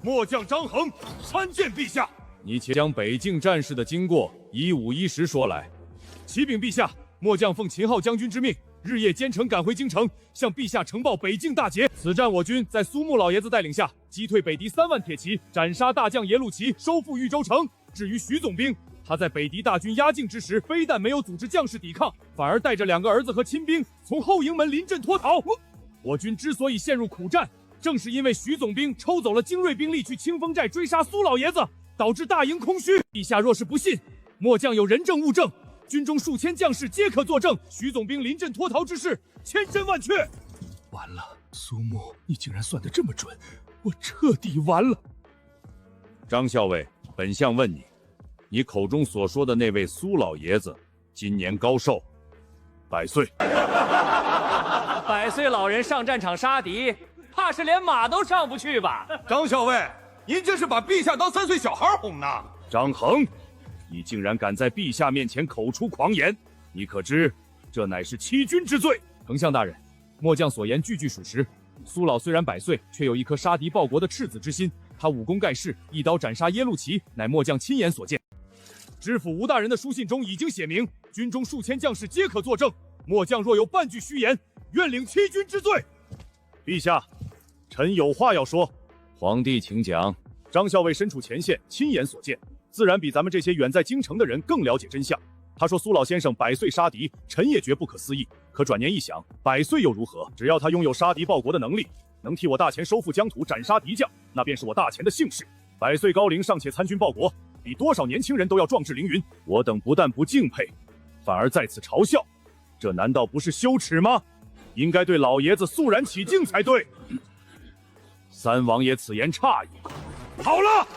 末将张衡参见陛下。你且将北境战事的经过一五一十说来。启禀陛下，末将奉秦昊将军之命，日夜兼程赶回京城，向陛下呈报北境大捷。此战我军在苏穆老爷子带领下，击退北狄3万铁骑，斩杀大将耶路齐，收复豫州城。至于徐总兵，他在北狄大军压境之时，非但没有组织将士抵抗，反而带着2个儿子和亲兵从后营门临阵脱逃。我军之所以陷入苦战，正是因为徐总兵抽走了精锐兵力去清风寨追杀苏老爷子，导致大营空虚。陛下若是不信，末将有人证物证，军中数千将士皆可作证，徐总兵临阵脱逃之事千真万确。完了，苏穆，你竟然算得这么准，我彻底完了。张校尉，本相问你，你口中所说的那位苏老爷子，今年高寿？100岁。100岁老人上战场杀敌，怕是连马都上不去吧？张校尉，您这是把陛下当3岁小孩哄呢？张衡，你竟然敢在陛下面前口出狂言，你可知这乃是欺君之罪？丞相大人，末将所言句句属实。苏老虽然100岁，却有一颗杀敌报国的赤子之心。他武功盖世，一刀斩杀耶路齐，乃末将亲眼所见。知府吴大人的书信中已经写明，军中数千将士皆可作证。末将若有半句虚言，愿领欺君之罪。陛下，臣有话要说。皇帝请讲。张校尉身处前线，亲眼所见，自然比咱们这些远在京城的人更了解真相。他说苏老先生100岁杀敌，臣也觉不可思议。可转念一想，100岁又如何？只要他拥有杀敌报国的能力，能替我大前收复疆土，斩杀敌将，那便是我大前的幸事。100岁高龄尚且参军报国，比多少年轻人都要壮志凌云。我等不但不敬佩，反而在此嘲笑，这难道不是羞耻吗？应该对老爷子肃然起敬才对。三王爷此言差矣。好了，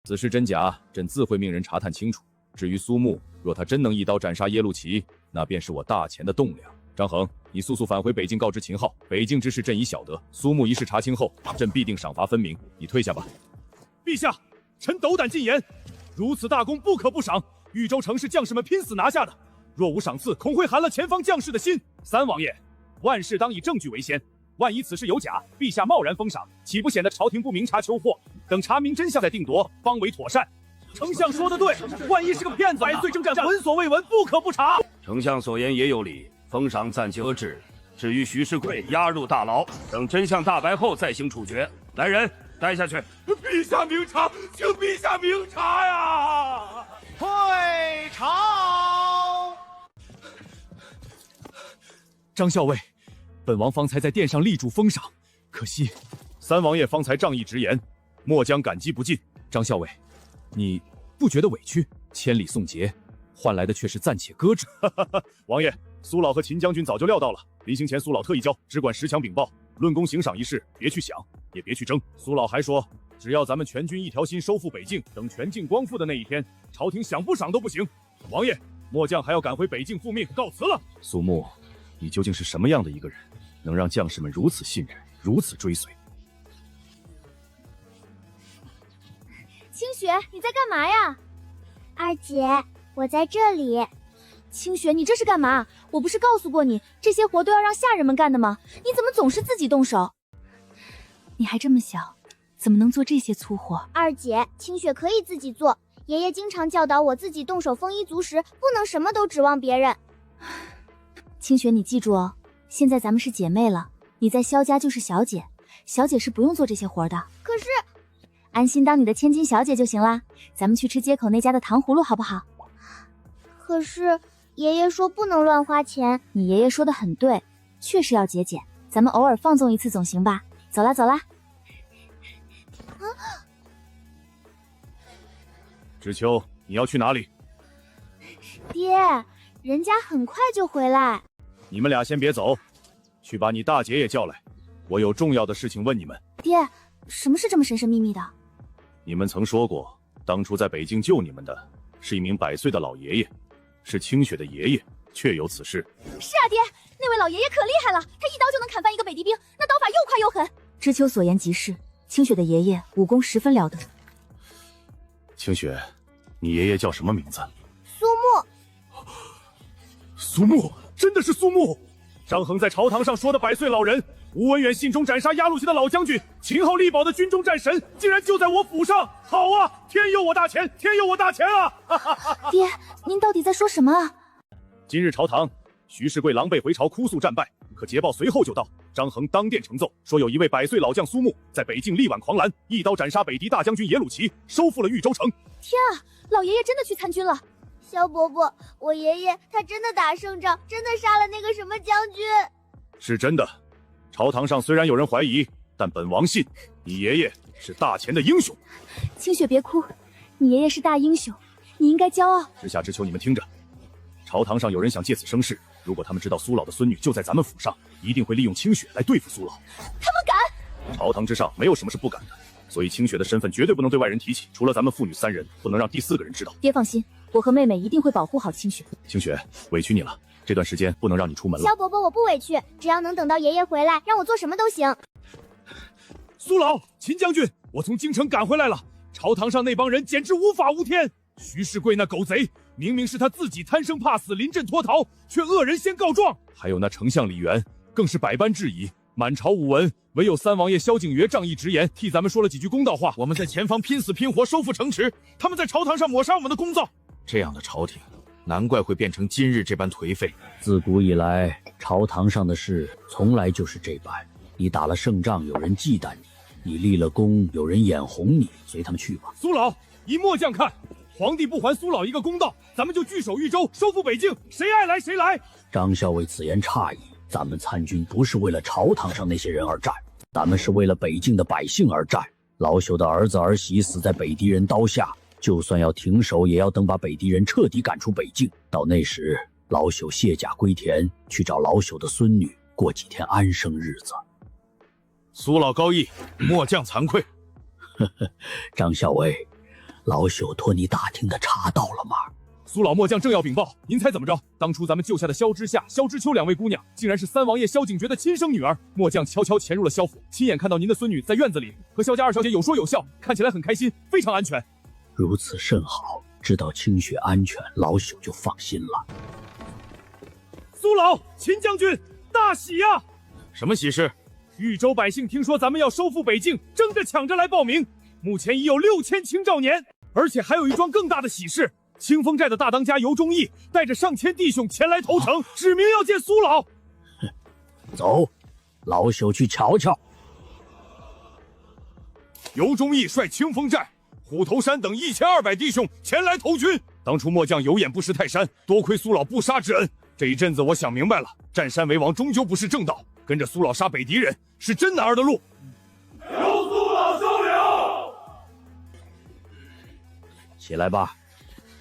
此事真假，朕自会命人查探清楚。至于苏穆，若他真能一刀斩杀耶路齐，那便是我大前的栋梁。张衡，你速速返回北境，告知秦昊，北境之事朕已晓得。苏穆一事查清后，朕必定赏罚分明。你退下吧。陛下，臣斗胆进言，如此大功不可不赏。豫州城是将士们拼死拿下的，若无赏赐，恐会寒了前方将士的心。三王爷，万事当以证据为先，万一此事有假，陛下贸然封赏，岂不显得朝廷不明察秋货？等查明真相再定夺，方为妥善。丞相说的对，万一是个骗子，100岁征战闻所未闻，不可不查。丞相所言也有理，封赏暂且搁置。至于徐世贵，押入大牢，等真相大白后再行处决。来人，带下去。陛下明察，请陛下明察呀！退朝。张校尉，本王方才在殿上力主封赏，可惜三王爷方才仗义直言，末将感激不尽。张校尉，你不觉得委屈？千里送捷，换来的却是暂且搁置。王爷，苏老和秦将军早就料到了。临行前，苏老特意交，只管10强禀报，论功行赏一事，别去想，也别去争。苏老还说，只要咱们全军一条心收复北境，等全境光复的那一天，朝廷想不赏都不行。王爷，末将还要赶回北境复命，告辞了。苏木，你究竟是什么样的一个人，能让将士们如此信任，如此追随？清雪，你在干嘛呀？二姐，我在这里。清雪，你这是干嘛？我不是告诉过你，这些活都要让下人们干的吗？你怎么总是自己动手？你还这么小，怎么能做这些粗活？二姐，清雪可以自己做。爷爷经常教导我自己动手丰衣足食，不能什么都指望别人。清雪，你记住哦，现在咱们是姐妹了，你在萧家就是小姐，小姐是不用做这些活的。可是，安心当你的千金小姐就行啦。咱们去吃街口那家的糖葫芦好不好？可是爷爷说不能乱花钱。你爷爷说的很对，确实要节俭，咱们偶尔放纵一次总行吧？走啦走啦。知秋，你要去哪里？爹，人家很快就回来。你们俩先别走，去把你大姐也叫来，我有重要的事情问你们。爹，什么事这么神神秘秘的？你们曾说过，当初在北京救你们的是一名100岁的老爷爷，是清雪的爷爷，确有此事。是啊，爹，那位老爷爷可厉害了，他一刀就能砍翻一个北狄兵，那刀法又快又狠。知秋所言极是，清雪的爷爷武功十分了得。清雪，你爷爷叫什么名字？苏木。苏木，真的是苏木！张衡在朝堂上说的100岁老人，吴文远信中斩杀鸭绿旗的老将军，秦昊力保的军中战神，竟然就在我府上！好啊，天佑我大钱，天佑我大钱啊！爹，您到底在说什么啊？今日朝堂，徐世贵狼狈回朝，哭诉战败，可捷报随后就到。张衡当殿呈奏，说有一位100岁老将苏木在北境力挽狂澜，一刀斩杀北狄大将军耶鲁齐，收复了豫州城。天啊，老爷爷真的去参军了！萧伯伯，我爷爷他真的打胜仗，真的杀了那个什么将军。是真的。朝堂上虽然有人怀疑，但本王信你爷爷是大钱的英雄。清雪别哭，你爷爷是大英雄，你应该骄傲。知夏知秋，你们听着，朝堂上有人想借此生事，如果他们知道苏老的孙女就在咱们府上，一定会利用清雪来对付苏老。他们敢？朝堂之上没有什么是不敢的，所以清雪的身份绝对不能对外人提起，除了咱们父女3人，不能让第4个人知道。爹放心，我和妹妹一定会保护好清雪。清雪，委屈你了，这段时间不能让你出门了。萧伯伯，我不委屈，只要能等到爷爷回来，让我做什么都行。苏老，秦将军，我从京城赶回来了，朝堂上那帮人简直无法无天。徐世贵那狗贼，明明是他自己贪生怕死，临阵脱逃，却恶人先告状。还有那丞相李元，更是百般质疑，满朝无闻，唯有3王爷萧景珏仗义直言，替咱们说了几句公道话。我们在前方拼死拼活收复城池，他们在朝堂上抹杀我们的功造。这样的朝廷，难怪会变成今日这般颓废。自古以来，朝堂上的事从来就是这般。你打了胜仗，有人忌惮你；你立了功，有人眼红你。随他们去吧。苏老，依末将看，皇帝不还苏老一个公道，咱们就据守豫州，收复北境，谁爱来谁来。张校尉此言差矣，咱们参军不是为了朝堂上那些人而战，咱们是为了北境的百姓而战。老朽的儿子儿媳死在北狄人刀下，就算要停手，也要等把北狄人彻底赶出北境。到那时，老朽卸甲归田，去找老朽的孙女过几天安生日子。苏老高义，末将惭愧。张校尉，老朽托你打听的查到了吗？苏老末将正要禀报，您猜怎么着？当初咱们救下的萧之夏、萧之秋2位姑娘，竟然是3王爷萧景珏的亲生女儿。末将悄悄潜入了萧府，亲眼看到您的孙女在院子里和萧家2小姐有说有笑，看起来很开心，非常安全。如此甚好，知道清雪安全，老朽就放心了。苏老，秦将军，大喜呀！什么喜事？豫州百姓听说咱们要收复北境，争着抢着来报名。目前已有6000青壮年，而且还有一桩更大的喜事，清风寨的大当家尤忠义带着上千弟兄前来投诚，指明要见苏老。走，老朽去瞧瞧。尤忠义率清风寨、虎头山等1200弟兄前来投军。当初末将有眼不识泰山，多亏苏老不杀之恩。这一阵子我想明白了，占山为王终究不是正道，跟着苏老杀北狄人是真男儿的路。有苏老收留。起来吧，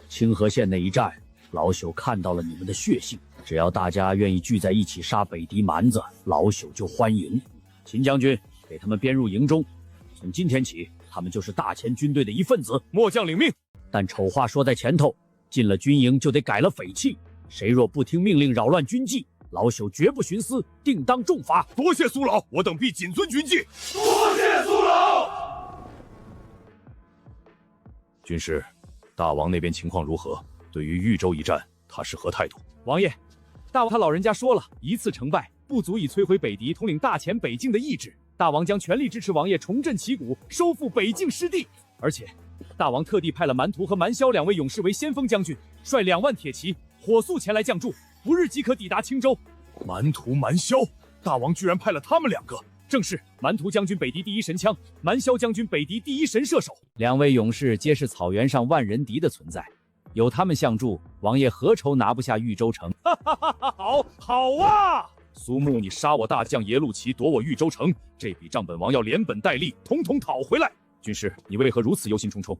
清河县那一战，老朽看到了你们的血性。只要大家愿意聚在一起杀北狄蛮子，老朽就欢迎。秦将军，给他们编入营中。从今天起，他们就是大前军队的一份子。末将领命。但丑话说在前头，进了军营就得改了匪气。谁若不听命令扰乱军纪，老朽绝不徇私，定当重罚。多谢苏老，我等必谨遵军纪。多谢苏老。军师，大王那边情况如何？对于豫州一战，他是何态度？王爷，大王他老人家说了，一次成败不足以摧毁北狄统领大前北境的意志。大王将全力支持王爷重振旗鼓，收复北境失地。而且，大王特地派了蛮屠和蛮萧2位勇士为先锋将军，率2万铁骑火速前来降驻，不日即可抵达青州。蛮屠、蛮萧，大王居然派了他们2个。正是，蛮屠将军北狄第一神枪，蛮萧将军北狄第一神射手，2位勇士皆是草原上万人敌的存在。有他们相助，王爷何愁拿不下豫州城？好啊！苏木，你杀我大将耶路齐，夺我豫州城，这笔账本王要连本带利，统统讨回来。军师，你为何如此忧心忡忡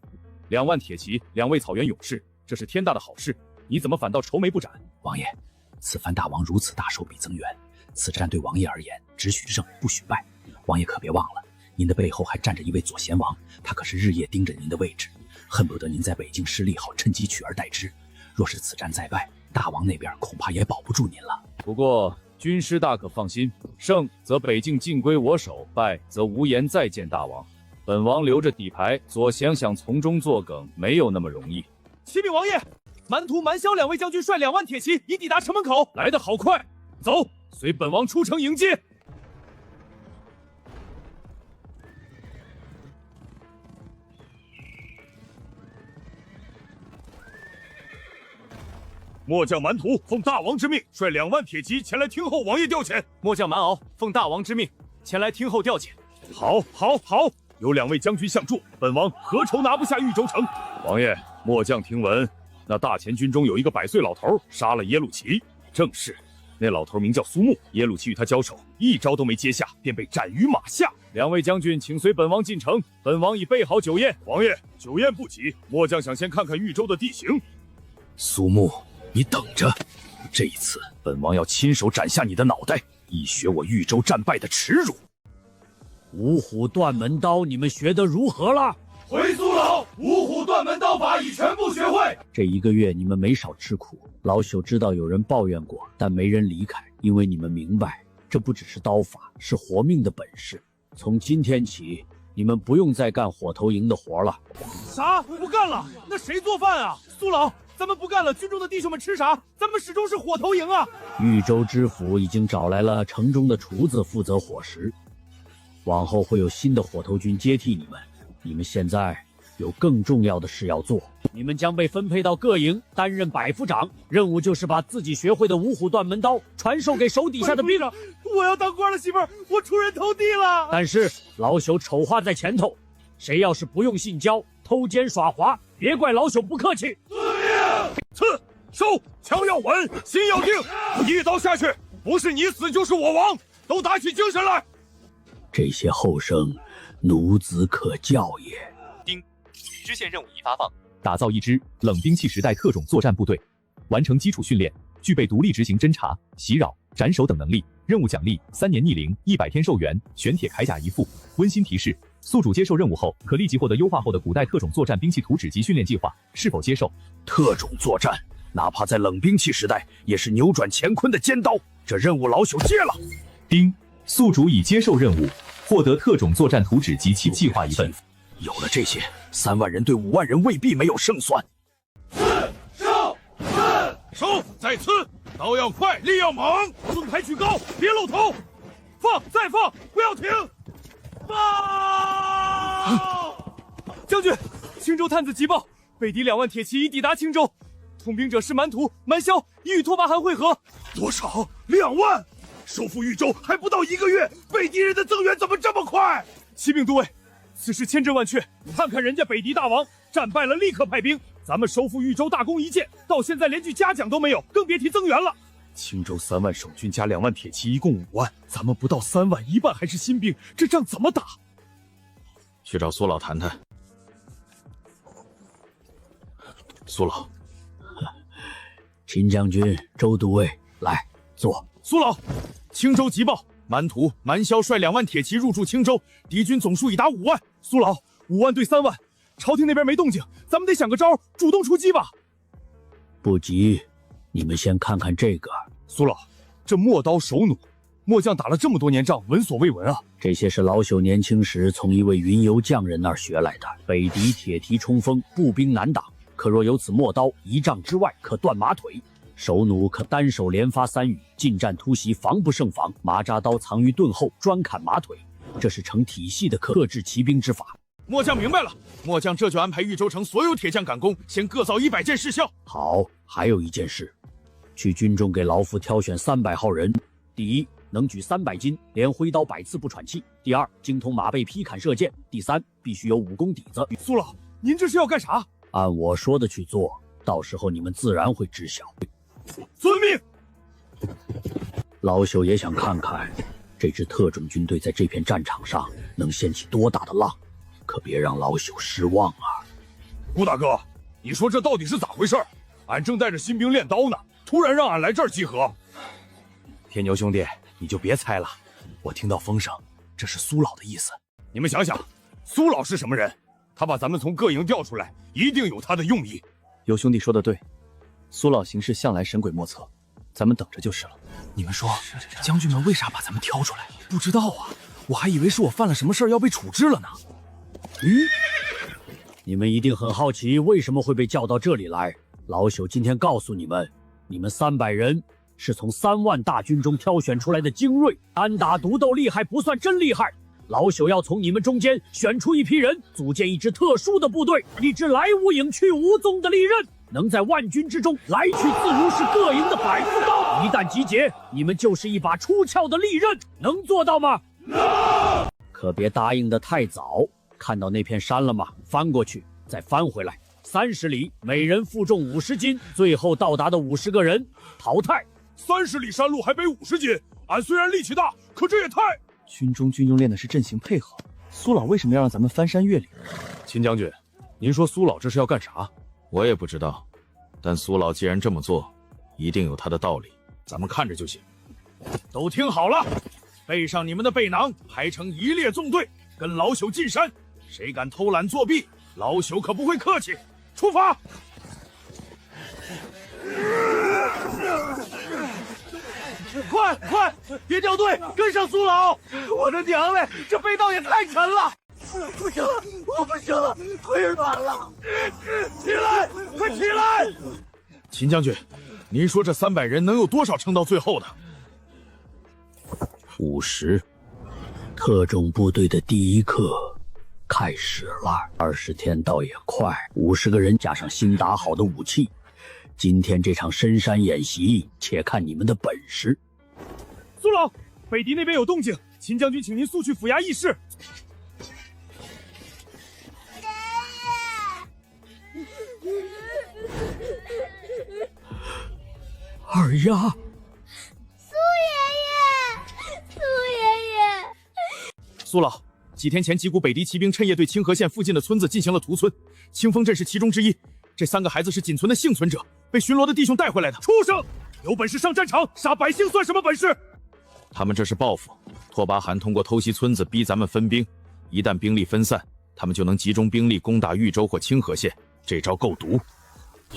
？2万铁骑，2位草原勇士，这是天大的好事，你怎么反倒愁眉不展？王爷，此番大王如此大手笔增援，此战对王爷而言，只许胜不许败。王爷可别忘了，您的背后还站着一位左贤王，他可是日夜盯着您的位置，恨不得您在北京失利后趁机取而代之。若是此战再败，大王那边恐怕也保不住您了。不过军师大可放心，胜则北境尽归我手，败则无颜再见大王。本王留着底牌，左贤想从中作梗，没有那么容易。启禀王爷，蛮屠、蛮萧2位将军率2万铁骑已抵达城门口，来得好快！走，随本王出城迎接。末将蛮屠奉大王之命，率2万铁骑前来听候王爷调遣。末将蛮敖奉大王之命，前来听候调遣。好，有2位将军相助，本王何愁拿不下豫州城？王爷，末将听闻，那大前军中有一个100岁老头杀了耶路齐。正是，那老头名叫苏木，耶路齐与他交手，一招都没接下，便被斩于马下。2位将军，请随本王进城，本王已备好酒宴。王爷，酒宴不急，末将想先看看豫州的地形。苏木，你等着，这一次本王要亲手斩下你的脑袋，以雪我豫州战败的耻辱。五虎断门刀，你们学得如何了？回苏老，五虎断门刀法已全部学会。这1个月你们没少吃苦，老朽知道有人抱怨过，但没人离开，因为你们明白，这不只是刀法，是活命的本事。从今天起，你们不用再干火头营的活了。啥？不干了？那谁做饭啊？苏老，咱们不干了，军中的弟兄们吃啥？咱们始终是火头营啊！豫州知府已经找来了城中的厨子负责伙食，往后会有新的火头军接替你们。你们现在有更重要的事要做，你们将被分配到各营，担任百夫长，任务就是把自己学会的五虎断门刀传授给手底下的兵。我要当官了，媳妇儿，我出人头地了。但是老朽丑话在前头，谁要是不用性交、偷奸耍滑，别怪老朽不客气。刺，收，枪要稳，心要定，一刀下去，不是你死就是我亡，都打起精神来。这些后生，孺子可教也。丁，支线任务已发放，打造一支冷兵器时代特种作战部队，完成基础训练，具备独立执行侦察、袭扰、斩首等能力。任务奖励3年逆龄，100天寿元，玄铁铠甲1副。温馨提示：宿主接受任务后，可立即获得优化后的古代特种作战兵器图纸及训练计划，是否接受？特种作战，哪怕在冷兵器时代，也是扭转乾坤的尖刀。这任务老朽接了。丁，宿主已接受任务，获得特种作战图纸及其计划1份。有了这些，3万人对5万人未必没有胜算。收，再刺，刀要快，力要猛，盾牌举高，别露头，放，再放，不要停，放！将军，青州探子急报，北狄2万铁骑已抵达青州，统兵者是蛮图、蛮骁，已与拓跋汗会合。多少？2万！收复豫州还不到1个月，北狄人的增援怎么这么快？启禀都尉，此事千真万确。看看人家北狄大王战败了，立刻派兵。咱们收复豫州大功一件，到现在连句嘉奖都没有，更别提增援了。青州3万守军加2万铁骑，一共5万，咱们不到3万，一半还是新兵，这仗怎么打？去找苏老谈谈。苏老，秦将军、周都尉，来坐。苏老，青州急报，蛮图、蛮骁率2万铁骑入驻青州，敌军总数已达5万。苏老，5万对3万，朝廷那边没动静，咱们得想个招，主动出击吧。不急，你们先看看这个。苏老，这陌刀手弩，末将打了这么多年仗，闻所未闻啊。这些是老朽年轻时从一位云游匠人那儿学来的。北狄铁蹄冲锋，步兵难挡，可若有此陌刀，1丈之外可断马腿。手弩可单手连发3羽，近战突袭，防不胜防。马扎刀藏于盾后，专砍马腿。这是成体系的克制骑兵之法。末将明白了，末将这就安排豫州城所有铁匠赶工，先各造100件试效。好，还有一件事，去军中给老夫挑选300号人。第一，能举300斤，连挥刀100次不喘气；第二，精通马背劈砍射箭；第三，必须有武功底子。苏老，您这是要干啥？按我说的去做，到时候你们自然会知晓。遵命。老朽也想看看这支特种军队在这片战场上能掀起多大的浪，可别让老朽失望啊！顾大哥，你说这到底是咋回事？俺正带着新兵练刀呢，突然让俺来这儿集合。天牛兄弟，你就别猜了，我听到风声，这是苏老的意思。你们想想，苏老是什么人？他把咱们从各营调出来，一定有他的用意。有兄弟说的对，苏老行事向来神鬼莫测，咱们等着就是了。你们说，将军们为啥把咱们挑出来？不知道啊，我还以为是我犯了什么事儿要被处置了呢。你们一定很好奇为什么会被叫到这里来。老朽今天告诉你们，你们300人是从3万大军中挑选出来的精锐，单打独斗厉害不算真厉害。老朽要从你们中间选出一批人，组建一支特殊的部队，一支来无影去无踪的利刃，能在万军之中来去自如，是各营的百夫刀。一旦集结，你们就是一把出鞘的利刃，能做到吗？可别答应得太早。看到那片山了吗？翻过去，再翻回来，30里，每人负重50斤，最后到达的50个人淘汰。30里山路还背50斤，俺虽然力气大，可这也太……军中军用练的是阵型配合，苏老为什么要让咱们翻山越岭？秦将军，您说苏老这是要干啥？我也不知道，但苏老既然这么做，一定有他的道理，咱们看着就行。都听好了，背上你们的背囊，排成一列纵队，跟老朽进山。谁敢偷懒作弊，老朽可不会客气。出发！快，别掉队，跟上苏老！我的娘嘞，这背刀也太沉了！不行了，我不行了，腿软了！起来，快起来！秦将军，您说这300人能有多少撑到最后的？50，特种部队的第一课开始了。20天倒也快，50个人加上新打好的武器。今天这场深山演习，且看你们的本事。苏老，北狄那边有动静，秦将军请您速去府衙议事。二丫，苏爷爷，苏老，几天前几股北狄骑兵趁夜对清河县附近的村子进行了屠村，清风镇是其中之一。这3个孩子是仅存的幸存者，被巡逻的弟兄带回来的。畜生，有本事上战场，杀百姓算什么本事？他们这是报复。拓跋汗通过偷袭村子逼咱们分兵，一旦兵力分散，他们就能集中兵力攻打豫州或清河县。这招够毒，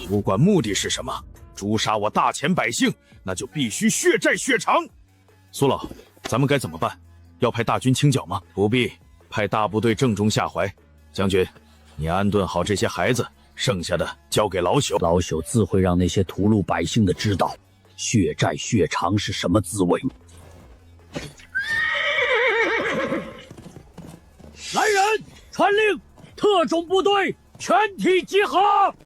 不管目的是什么，诛杀我大钱百姓，那就必须血债血偿。苏老，咱们该怎么办？要派大军清剿吗？不必，派大部队正中下怀。将军，你安顿好这些孩子，剩下的交给老朽。老朽自会让那些屠戮百姓的知道，血债血偿是什么滋味。来人，传令，特种部队全体集合！